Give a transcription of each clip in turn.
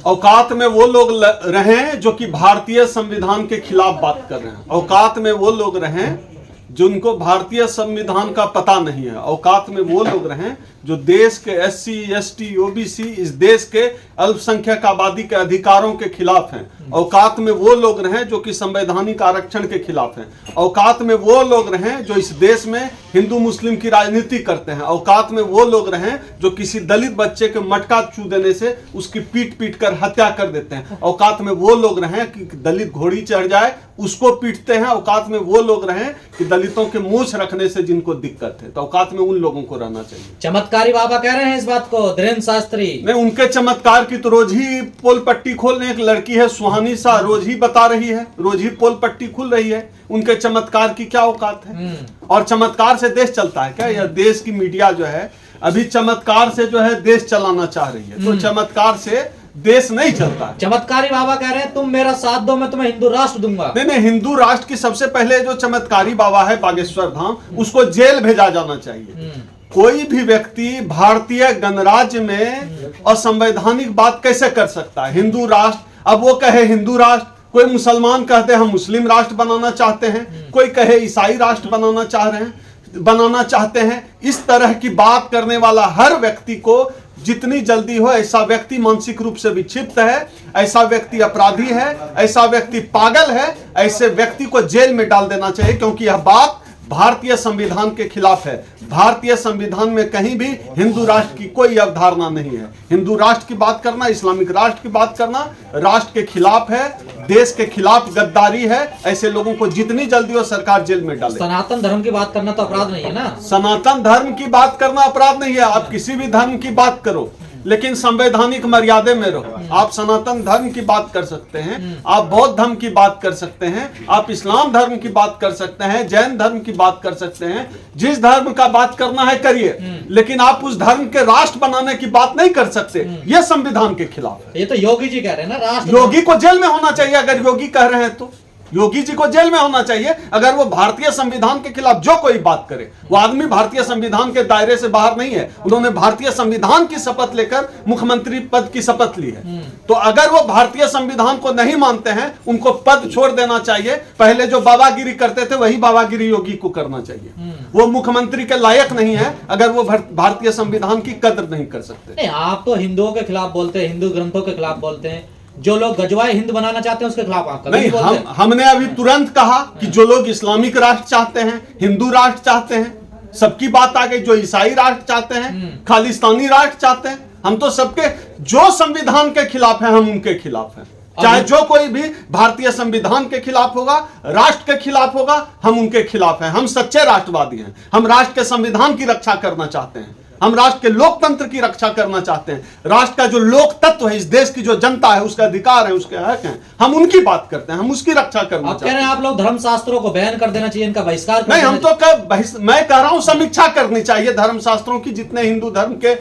औकात में वो लोग रहें जो कि भारतीय संविधान के खिलाफ बात कर रहे हैं। औकात में वो लोग रहें जिनको भारतीय संविधान का पता नहीं है। औकात में वो लोग रहें जो देश के SC ST OBC, इस देश के अल्पसंख्यक आबादी के अधिकारों के खिलाफ हैं। औकात में वो लोग रहें जो कि संवैधानिक आरक्षण के खिलाफ हैं। औकात में वो लोग रहें जो इस देश में हिंदू मुस्लिम की राजनीति करते हैं। औकात में वो लोग रहें जो किसी दलित बच्चे के मटका छू देने से उसकी पीट पीट कर हत्या कर देते हैं। औकात में वो लोग रहें कि दलित घोड़ी चढ़ जाए उसको पीटते हैं। औकात में वो लोग रहें कि दलितों के मूंछ रखने से जिनको दिक्कत है, तो औकात में उन लोगों को रहना चाहिए। चमत्कारी बाबा कह रहे हैं इस बात को, धीरेन्द्र शास्त्री। नहीं, उनके चमत्कार की तो रोज ही पोल पट्टी खोलने, एक लड़की है सुहानी सा, रोज ही बता रही है, रोज ही पोल पट्टी खुल रही है। उनके चमत्कार की क्या औकात है? और चमत्कार से देश चलता है क्या? यह देश की मीडिया जो है अभी चमत्कार से जो है देश चलाना चाह रही है, तो चमत्कार से देश नहीं चलता है। चमत्कारी बाबा कह रहे हैं तुम मेरा साथ दो, मैं तुम्हें हिंदू राष्ट्र दूंगा। नहीं, हिंदू राष्ट्र की सबसे पहले जो चमत्कारी बाबा है बागेश्वर धाम, उसको जेल भेजा जाना चाहिए। कोई भी व्यक्ति भारतीय गणराज्य में असंवैधानिक बात कैसे कर सकता है? हिंदू राष्ट्र, अब वो कहे हिंदू राष्ट्र, कोई मुसलमान कहते हैं हम मुस्लिम राष्ट्र बनाना चाहते हैं, कोई कहे ईसाई राष्ट्र बनाना चाहते हैं। इस तरह की बात करने वाला हर व्यक्ति को जितनी जल्दी हो, ऐसा व्यक्ति मानसिक रूप से विक्षिप्त है, ऐसा व्यक्ति अपराधी है, ऐसा व्यक्ति पागल है, ऐसे व्यक्ति को जेल में डाल देना चाहिए, क्योंकि यह बात भारतीय संविधान के खिलाफ है। भारतीय संविधान में कहीं भी हिंदू राष्ट्र की कोई अवधारणा नहीं है। हिंदू राष्ट्र की बात करना, इस्लामिक राष्ट्र की बात करना राष्ट्र के खिलाफ है, देश के खिलाफ गद्दारी है। ऐसे लोगों को जितनी जल्दी हो सरकार जेल में डाले। सनातन धर्म की बात करना तो अपराध नहीं है ना? सनातन धर्म की बात करना अपराध नहीं है। आप किसी भी धर्म की बात करो, लेकिन संवैधानिक मर्यादे में रहो। आप सनातन धर्म की बात कर सकते हैं, आप बौद्ध धर्म की बात कर सकते हैं, आप इस्लाम धर्म की बात कर सकते हैं, जैन धर्म की बात कर सकते हैं। जिस धर्म का बात करना है करिए, लेकिन आप उस धर्म के राष्ट्र बनाने की बात नहीं कर सकते। यह संविधान के खिलाफ है। ये तो योगी जी कह रहे हैं ना, राष्ट्र। योगी को जेल में होना चाहिए। अगर योगी कह रहे हैं तो योगी जी को जेल में होना चाहिए। अगर वो भारतीय संविधान के खिलाफ जो कोई बात करे, वो आदमी भारतीय संविधान के दायरे से बाहर नहीं है। उन्होंने भारतीय संविधान की शपथ लेकर मुख्यमंत्री पद की शपथ ली है। तो अगर वो भारतीय संविधान को नहीं मानते हैं, उनको पद छोड़ देना चाहिए। पहले जो बाबागिरी करते थे वही बाबागिरी योगी को करना चाहिए। वो मुख्यमंत्री के लायक नहीं है अगर वो भारतीय संविधान की कदर नहीं कर सकते। नहीं, आप तो हिंदुओं के खिलाफ बोलते हैं, हिंदू ग्रंथों के खिलाफ बोलते हैं। जो लोग गजवाए हिंद बनाना चाहते हैं उसके खिलाफ आप नहीं, हमने अभी तुरंत कहा कि जो लोग इस्लामिक राष्ट्र चाहते हैं, हिंदू राष्ट्र चाहते हैं, सबकी बात आ गई। जो ईसाई राष्ट्र चाहते हैं, खालिस्तानी राष्ट्र चाहते हैं, हम तो सबके, जो संविधान के खिलाफ है हम उनके खिलाफ हैं। चाहे जो कोई भी भारतीय संविधान के खिलाफ होगा, राष्ट्र के खिलाफ होगा, हम उनके खिलाफ हैं। हम सच्चे राष्ट्रवादी हैं। हम राष्ट्र के संविधान की रक्षा करना चाहते हैं। हम राष्ट्र के लोकतंत्र की रक्षा करना चाहते हैं। राष्ट्र का जो लोक तत्व है, इस देश की जो जनता है, उसका अधिकार है, उसके हक हैं, हम उनकी बात करते हैं। हम उसकी रक्षा करना चाहते हैं। कह रहे हैं आप लोग धर्मशास्त्रों को बैन कर देना चाहिए, इनका बहिष्कार नहीं, हम तो मैं कह रहा हूं समीक्षा करनी चाहिए धर्मशास्त्रों की। जितने हिंदू धर्म के,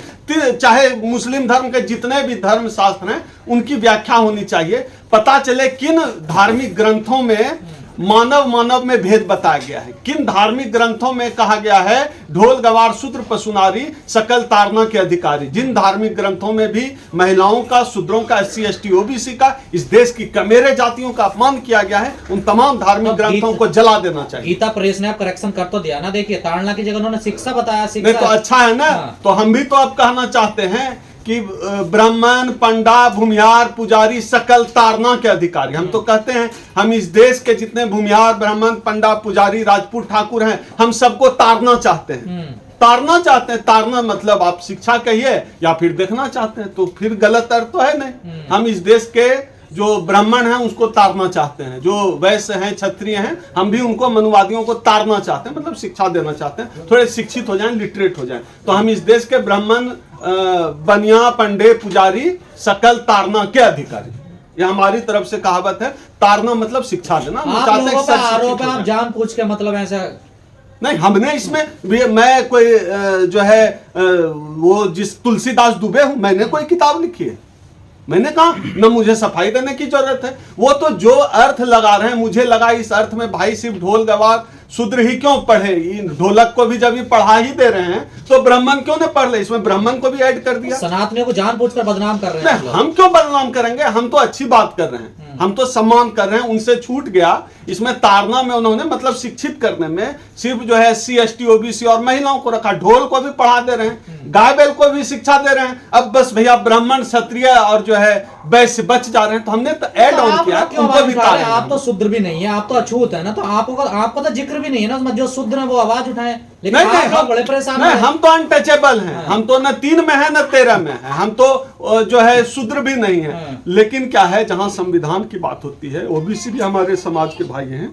चाहे मुस्लिम धर्म के जितने भी धर्म शास्त्र हैं, उनकी व्याख्या होनी चाहिए। पता चले किन धार्मिक ग्रंथों में मानव में भेद बताया गया है, किन धार्मिक ग्रंथों में कहा गया है ढोल गवार शूद्र पशुनारी सकल तारना के अधिकारी। जिन धार्मिक ग्रंथों में भी महिलाओं का, शूद्रों का, SC ST OBC का, इस देश की कमेरे जातियों का अपमान किया गया है, उन तमाम धार्मिक ग्रंथों को जला देना चाहिए। गीता प्रेस ने आप करेक्शन कर तो दिया ना। देखिए, ताड़ना की जगह उन्होंने शिक्षा बताया। नहीं तो अच्छा है ना। तो हम भी तो अब कहना चाहते हैं कि ब्राह्मण, पंडा, भूमिहार, पुजारी सकल तारना के अधिकारी। हम तो कहते हैं हम इस देश के जितने भूमिहार, ब्राह्मण, पंडा, पुजारी, राजपूत, ठाकुर हैं, हम सबको तारना चाहते हैं। तारना चाहते हैं। तारना मतलब आप शिक्षा कहिए या फिर देखना चाहते हैं, तो फिर गलत अर्थ तो है नहीं। हम इस देश के जो ब्राह्मण हैं उसको तारना चाहते हैं, जो वैश्य हैं, क्षत्रिय हैं, हम भी उनको, मनुवादियों को तारना चाहते हैं, मतलब शिक्षा देना चाहते हैं, थोड़े शिक्षित हो जाएं, लिटरेट हो जाएं। तो हम इस देश के ब्राह्मण, बनिया, पंडे, पुजारी सकल तारना के अधिकारी। ये हमारी तरफ से कहावत है। तारना मतलब शिक्षा देना। आरोप आप जानबूझ के मतलब ऐसा नहीं, हमने इसमें मैं कोई जो है वो जिस तुलसीदास दुबे हूं, मैंने कोई किताब लिखी है? मैंने कहा न मुझे सफाई देने की जरूरत है। वो तो जो अर्थ लगा रहे हैं, मुझे लगा इस अर्थ में भाई सिर्फ ढोल गवार शूद्र ही क्यों पढ़े? ढोलक को भी जब ये पढ़ा ही दे रहे हैं तो ब्राह्मण क्यों नहीं पढ़ ले? इसमें ब्राह्मण को भी ऐड कर दिया। सनातनियों को जानबूझकर बदनाम कर रहे हैं। हम क्यों बदनाम करेंगे? हम तो अच्छी बात कर रहे हैं, हम तो सम्मान कर रहे हैं। उनसे छूट गया इसमें ताड़ना में, उन्होंने मतलब शिक्षित करने में सिर्फ जो है SC ST OBC और महिलाओं को रखा। ढोल को भी पढ़ा दे रहे हैं, गाय बैल को भी शिक्षा दे रहे हैं। अब बस भैया ब्राह्मण क्षत्रिय और जो है वैश्य बच जा रहे हैं, तो हमने तो ऐड ऑन किया। उनको भी आप तो शूद्र भी नहीं है, आप तो अछूत है ना, तो आपको तो जिक्र भी नहीं है ना, जो शूद्र है वो आवाज उठाए। लेकिन आप लोग बड़े परेशान हैं। हम तो अनटचेबल हैं, हम तो न 3 में है न 13 में है, हम तो जो है शूद्र भी नहीं है। लेकिन क्या है, जहां संविधान की बात होती है, OBC भी हमारे समाज के भाई हैं,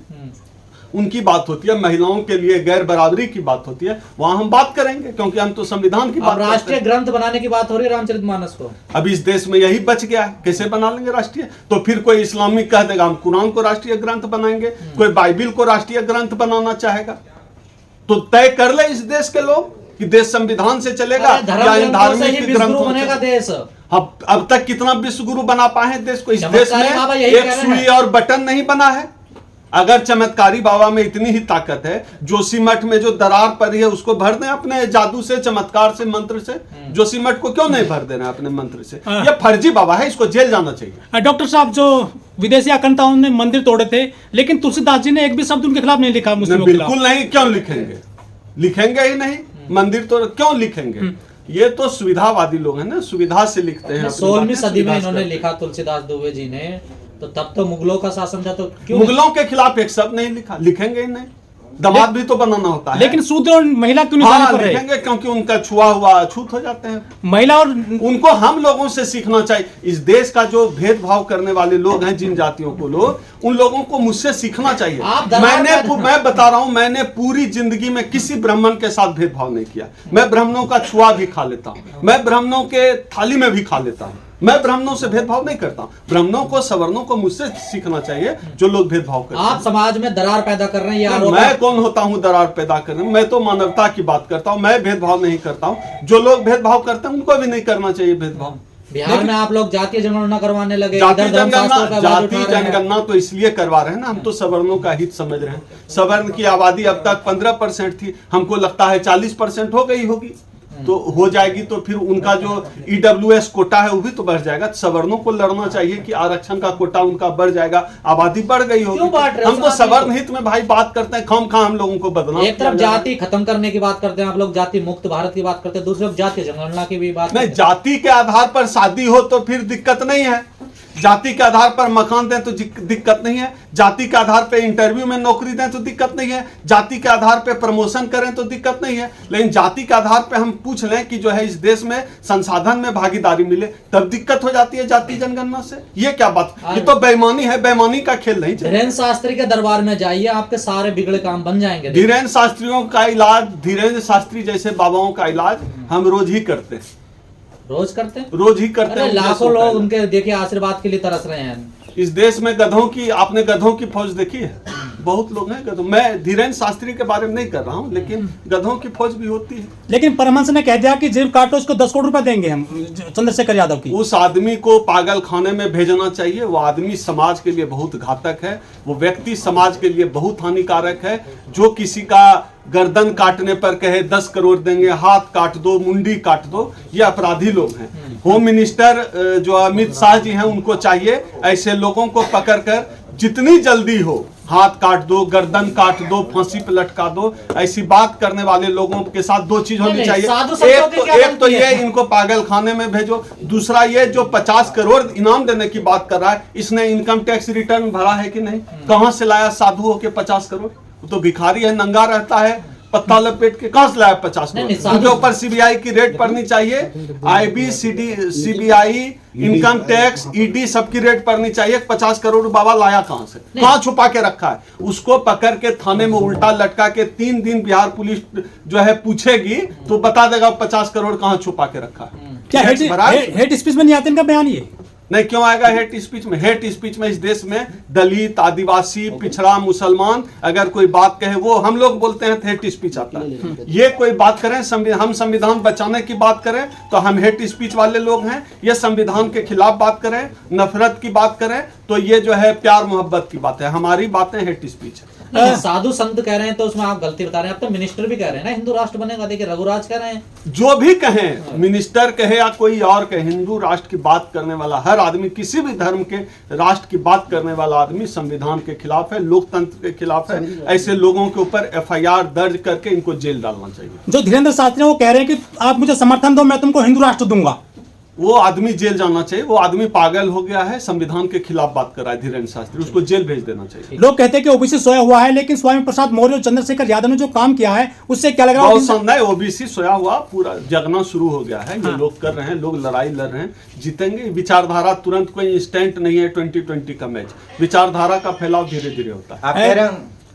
उनकी बात होती है, महिलाओं के लिए गैर बराबरी की बात होती है, वहां हम बात करेंगे, क्योंकि हम तो संविधान की बात। राष्ट्रीय ग्रंथ बनाने की बात हो रही है रामचरितमानस को। अब इस देश में यही बच गया है, कैसे बना लेंगे राष्ट्रीय? तो फिर कोई इस्लामिक कह देगा हम कुरान को राष्ट्रीय ग्रंथ बनाएंगे, कोई बाइबिल को राष्ट्रीय ग्रंथ बनाना चाहेगा। तो तय कर ले इस देश के लोग कि देश संविधान से चलेगा या इन धार्मिक ग्रंथों बनेगा देश। अब तक कितना विश्व गुरु बना पाए देश को? इस देश में एक सुई और बटन नहीं बना है। अगर चमत्कारी बाबा में इतनी ही ताकत है, जोशीमठ में जो दरार पड़ी है उसको भर दें अपने जादू से, चमत्कार से, मंत्र से। जोशीमठ को क्यों नहीं भर देना अपने मंत्र से? ये फर्जी बाबा है, इसको जेल जाना चाहिए। डॉक्टर साहब, जो विदेशी आक्रांताओं ने मंदिर तोड़े थे, लेकिन तुलसीदास जी ने एक भी शब्द उनके खिलाफ नहीं लिखा। मुस्लिमों के खिलाफ बिल्कुल नहीं, क्यों लिखेंगे? लिखेंगे ही नहीं, मंदिर तो क्यों लिखेंगे? ये तो सुविधावादी लोग हैं ना, सुविधा से लिखते हैं। 16वीं सदी में इन्होंने लिखा तुलसीदास दुबे जी ने, तो तब तो मुगलों का शासन था, तो क्यों मुगलों के खिलाफ एक शब्द नहीं लिखा? लिखेंगे ही नहीं, दमाद भी तो बनाना होता है। लेकिन शूद्र और महिला क्यों निशाने पर रहे? लिखेंगे क्योंकि उनका छुआ हुआ अछूत हो जाते हैं। महिला और उनको हम लोगों से सीखना चाहिए। इस देश का जो भेदभाव करने वाले लोग हैं, जिन जातियों को लोग, उन लोगों को मुझसे सीखना चाहिए। मैं बता रहा हूं, मैंने पूरी जिंदगी में किसी ब्राह्मण के साथ भेदभाव नहीं किया। मैं ब्राह्मणों का छुआ भी खा लेता हूं, मैं ब्राह्मणों के थाली में भी खा लेता हूं। मैं ब्राह्मणों से भेदभाव नहीं करता। ब्राह्मणों को, सवर्णों को मुझसे सीखना चाहिए, जो लोग भेदभाव करते हैं। आप समाज में दरार पैदा कर रहे हैं। मैं कौन होता हूं दरार पैदा करने? मैं तो मानवता की बात करता हूं, मैं भेदभाव नहीं करता हूं। जो लोग भेदभाव करते हैं उनको भी नहीं करना चाहिए भेदभाव। बिहार में आप लोग जातीय जनगणना करवाने लगे। जाति जनगणना तो इसलिए करवा रहे हैं ना, हम तो सवर्णों का हित समझ रहे हैं। सवर्ण की आबादी अब तक 15% थी, हमको लगता है 40% हो गई होगी, तो हो जाएगी। तो फिर उनका जो EWS कोटा है वो भी तो बढ़ जाएगा। सवर्णों को लड़ना चाहिए कि आरक्षण का कोटा उनका बढ़ जाएगा, आबादी बढ़ गई होगी। हम तो सवर्ण हित में भाई बात करते हैं, खाम हम लोगों को बदनाम। एक तरफ जाति खत्म करने की बात करते हैं आप लोग, जाति मुक्त भारत की बात करते हैं, दूसरी तरफ जातीय जनगणना की भी बात नहीं। जाति के आधार पर शादी हो तो फिर दिक्कत नहीं है, जाति के आधार पर मकान दें तो दिक्कत नहीं है, जाति के आधार पर इंटरव्यू में नौकरी दें तो दिक्कत नहीं है, जाति के आधार पर प्रमोशन करें तो दिक्कत नहीं है। लेकिन जाति के आधार पर हम पूछ लें कि जो है इस देश में संसाधन में भागीदारी मिले, तब दिक्कत हो जाती है जाति जनगणना से। ये क्या बात? ये तो बेईमानी है, बेईमानी का खेल नहीं चलेगा। धीरेन्द्र शास्त्री के दरबार में जाइए, आपके सारे बिगड़े काम बन जाएंगे। धीरेन्द्र शास्त्रियों का इलाज, धीरेन्द्र शास्त्री जैसे बाबाओं का इलाज हम रोज ही करते हैं। रोज करते हैं, रोज ही करते हैं। लाखों लोग उनके देखिए आशीर्वाद के लिए तरस रहे हैं। इस देश में गधों की, आपने गधों की फौज देखी है? बहुत लोग हैं गधों। मैं धीरेन्द्र शास्त्री के बारे में नहीं कर रहा हूं, लेकिन गधों की फौज भी होती है। लेकिन परमहंस ने कह दिया कि जेब काटो उसको 10 करोड़ रुपए देंगे हम चंद्रशेखर यादव की। उस आदमी को पागल खाने में भेजना चाहिए। वो आदमी समाज के लिए बहुत घातक है, वो व्यक्ति समाज के लिए बहुत हानिकारक है। जो किसी का गर्दन काटने पर कहे 10 करोड़ देंगे, हाथ काट दो, मुंडी काट दो, ये अपराधी लोग हैं। होम मिनिस्टर जो अमित शाह जी हैं, उनको चाहिए ऐसे लोगों को पकड़कर जितनी जल्दी हो हाथ काट दो, गर्दन काट दो, फांसी पे लटका दो। ऐसी बात करने वाले लोगों के साथ 2 चीज होनी चाहिए। एक तो ये इनको पागल खाने में भेजो, दूसरा ये जो 50 करोड़ इनाम देने की बात कर रहा है, इसने इनकम टैक्स रिटर्न भरा है कि नहीं? कहां से लाया साधु होके 50 करोड़? वो तो भिखारी है, नंगा रहता है, पत्ता लपेट के। कहां से लाया 50 करोड़? उनके ऊपर CBI की रेड पड़नी चाहिए। IB, CBI, income tax, ED सबकी रेड पड़नी चाहिए। 50 करोड़ बाबा लाया कहां से? कहां छुपा के रखा है? उसको पकड़ के थाने में उल्टा लटका के 3 दिन बिहार पुलिस जो है पूछेगी तो बता देगा 50 करोड़ कहां छुपा के रखा है। क्या हेट स्पीच में नहीं आते इनका बयान? ये नहीं, क्यों आएगा हेट स्पीच में? हेट स्पीच में इस देश में दलित, आदिवासी, पिछड़ा, मुसलमान अगर कोई बात कहे, वो हम लोग बोलते हैं तो हेट स्पीच आता है। ये कोई बात करें, हम संविधान बचाने की बात करें तो हम हेट स्पीच वाले लोग हैं। ये संविधान के खिलाफ बात करें, नफरत की बात करें तो ये जो है प्यार मोहब्बत की बात है। हमारी बातें हेट स्पीच है। नहीं, साधु संत कह रहे हैं तो उसमें आप गलती बता रहे हैं। अब तो मिनिस्टर भी कह रहे हैं ना हिंदू राष्ट्र बनेगा। देखिए रघुराज कह रहे हैं, जो भी कहें, मिनिस्टर कहे या कोई और कहे, हिंदू राष्ट्र की बात करने वाला हर आदमी, किसी भी धर्म के राष्ट्र की बात करने वाला आदमी संविधान के खिलाफ है, लोकतंत्र के खिलाफ है। ऐसे लोगों के ऊपर FIR दर्ज करके इनको जेल डालना चाहिए। जो धीरेन्द्र शास्त्री वो कह रहे हैं कि आप मुझे समर्थन दो, मैं तुमको हिंदू राष्ट्र दूंगा, वो आदमी जेल जाना चाहिए। वो आदमी पागल हो गया है, संविधान के खिलाफ बात कर रहा है धीरेन्द्र शास्त्री, उसको जेल भेज देना चाहिए। लोग कहते हैं कि ओबीसी सोया हुआ है, लेकिन स्वामी प्रसाद मौर्य और चंद्रशेखर यादव ने जो काम किया है उससे क्या लग रहा है? बहुत संदेह, OBC सोया हुआ, पूरा जगना शुरू हो गया है। ये लोग कर रहे हैं, लोग लड़ाई लड़ रहे हैं, जीतेंगे। विचारधारा तुरंत कोई इंस्टेंट नहीं है 2020 का मैच। विचारधारा का फैलाव धीरे धीरे होता है।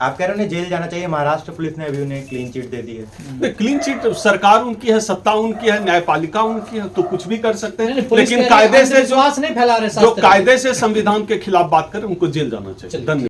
आप कह रहे हैं जेल जाना चाहिए। महाराष्ट्र पुलिस ने अभी उन्हें क्लीन चिट दे दी है। क्लीन चिट, सरकार उनकी है, सत्ता उनकी है, न्यायपालिका उनकी है, तो कुछ भी कर सकते हैं। पुलिस लेकिन कह रही है, कायदे से अंधविश्वास नहीं फैला रहे जो शास्त्र में। कायदे से संविधान के खिलाफ बात करें उनको जेल जाना चाहिए। धन्यवाद।